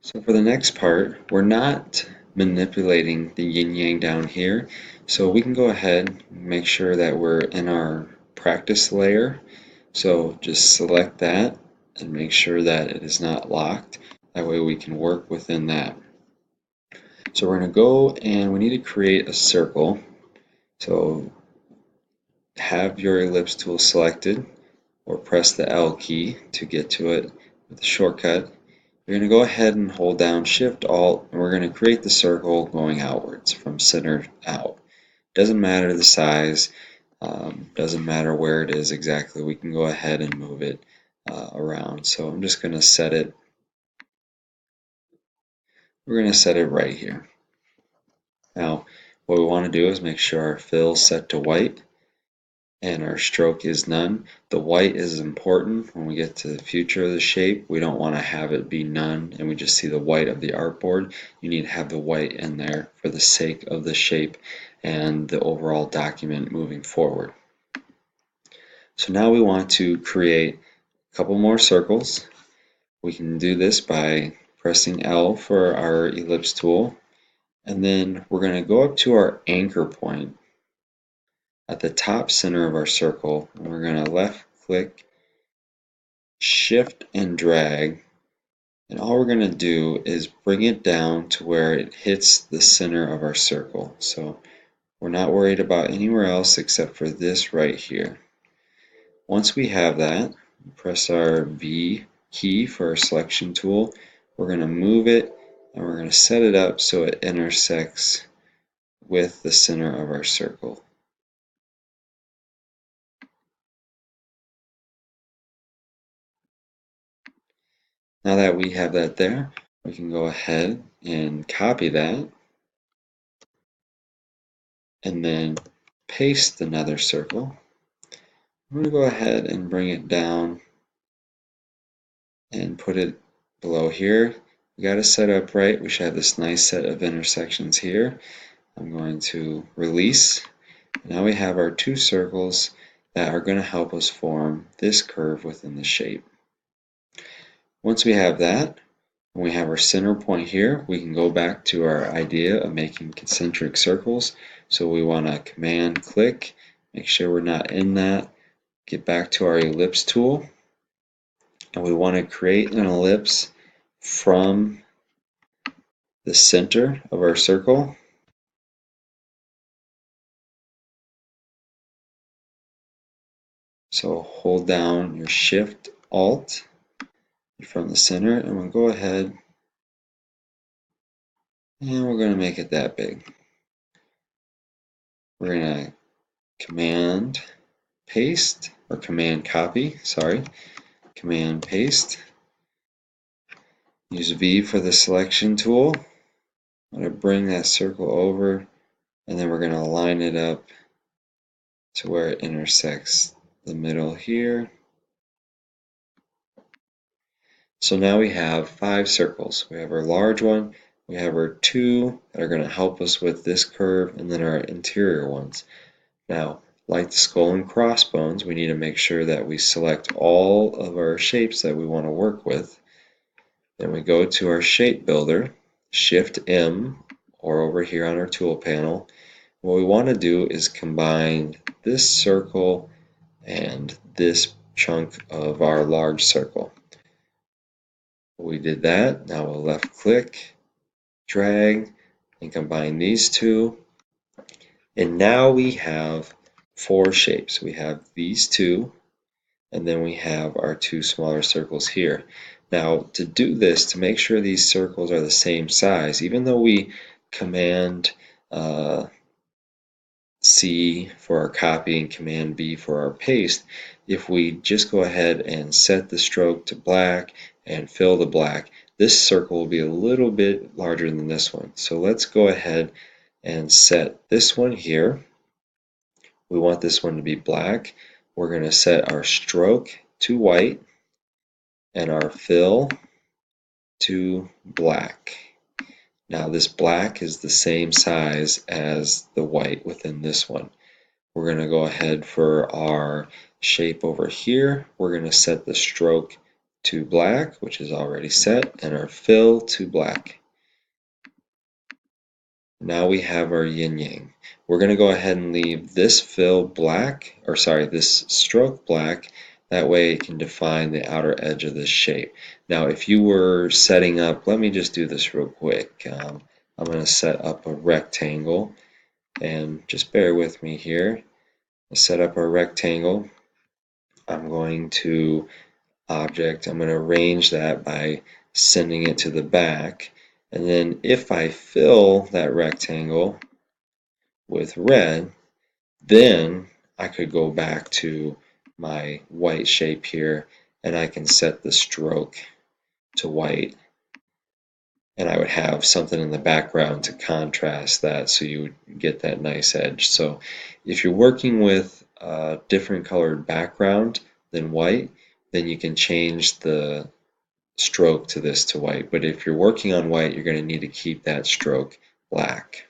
So for the next part, we're not manipulating the yin yang down here. So we can go ahead and make sure that we're in our practice layer. So just select that and make sure that it is not locked. That way we can work within that. So we're going to go and we need to create a circle. So have your ellipse tool selected or press the L key to get to it with the shortcut. You're going to go ahead and hold down Shift Alt, and we're going to create the circle going outwards from center out. Doesn't matter the size, doesn't matter where it is exactly. We can go ahead and move it around. So I'm just going to set it. We're going to set it right here. Now, what we want to do is make sure our fill is set to white and our stroke is none. The white is important when we get to the future of the shape. We don't want to have it be none and we just see the white of the artboard. You need to have the white in there for the sake of the shape and the overall document moving forward. So now we want to create a couple more circles. We can do this by pressing L for our ellipse tool, and then we're going to go up to our anchor point at the top center of our circle, and we're going to left click, shift and drag, and all we're going to do is bring it down to where it hits the center of our circle. So we're not worried about anywhere else except for this right here. Once we have that, press our V key for our selection tool. We're going to move it and we're going to set it up so it intersects with the center of our circle. Now that we have that there, we can go ahead and copy that and then paste another circle. I'm going to go ahead and bring it down and put it below here. We got to set up right. We should have this nice set of intersections here. I'm going to release. Now we have our two circles that are going to help us form this curve within the shape. Once we have that, when we have our center point here, we can go back to our idea of making concentric circles. So we want to command click, make sure we're not in that, get back to our ellipse tool, and we want to create an ellipse from the center of our circle. So hold down your Shift Alt from the center, and we'll go ahead and we're going to make it that big. We're going to command paste, or command copy, sorry, command paste. Use V for the selection tool. I'm going to bring that circle over, and then we're going to line it up to where it intersects the middle here. So now we have 5 circles. We have our large one, we have our 2 that are going to help us with this curve, and then our interior ones. Now, like the skull and crossbones, we need to make sure that we select all of our shapes that we want to work with. Then we go to our shape builder, Shift M, or over here on our tool panel. What we want to do is combine this circle and this chunk of our large circle. We did that. Now we'll left click, drag, and combine these two. And now we have 4 shapes. We have these two, and then we have our 2 smaller circles here. Now to do this, to make sure these circles are the same size, even though we command C for our copy and command B for our paste, if we just go ahead and set the stroke to black and fill the black, this circle will be a little bit larger than this one. So let's go ahead and set this one here. We want this one to be black. We're going to set our stroke to white and our fill to black. Now this black is the same size as the white within this one. We're going to go ahead for our shape over here. We're going to set the stroke to black, which is already set, and our fill to black. Now we have our yin yang. We're going to go ahead and leave this fill black, or sorry, this stroke black. That way it can define the outer edge of this shape. Now if you were setting up, let me just do this real quick. I'm going to set up a rectangle, and just bear with me here. I'll set up a rectangle. I'm going to object, I'm going to arrange that by sending it to the back. And then if I fill that rectangle with red, then I could go back to my white shape here and I can set the stroke to white, and I would have something in the background to contrast that so you would get that nice edge. So if you're working with a different colored background than white, then you can change the stroke to this to white. But if you're working on white, you're going to need to keep that stroke black.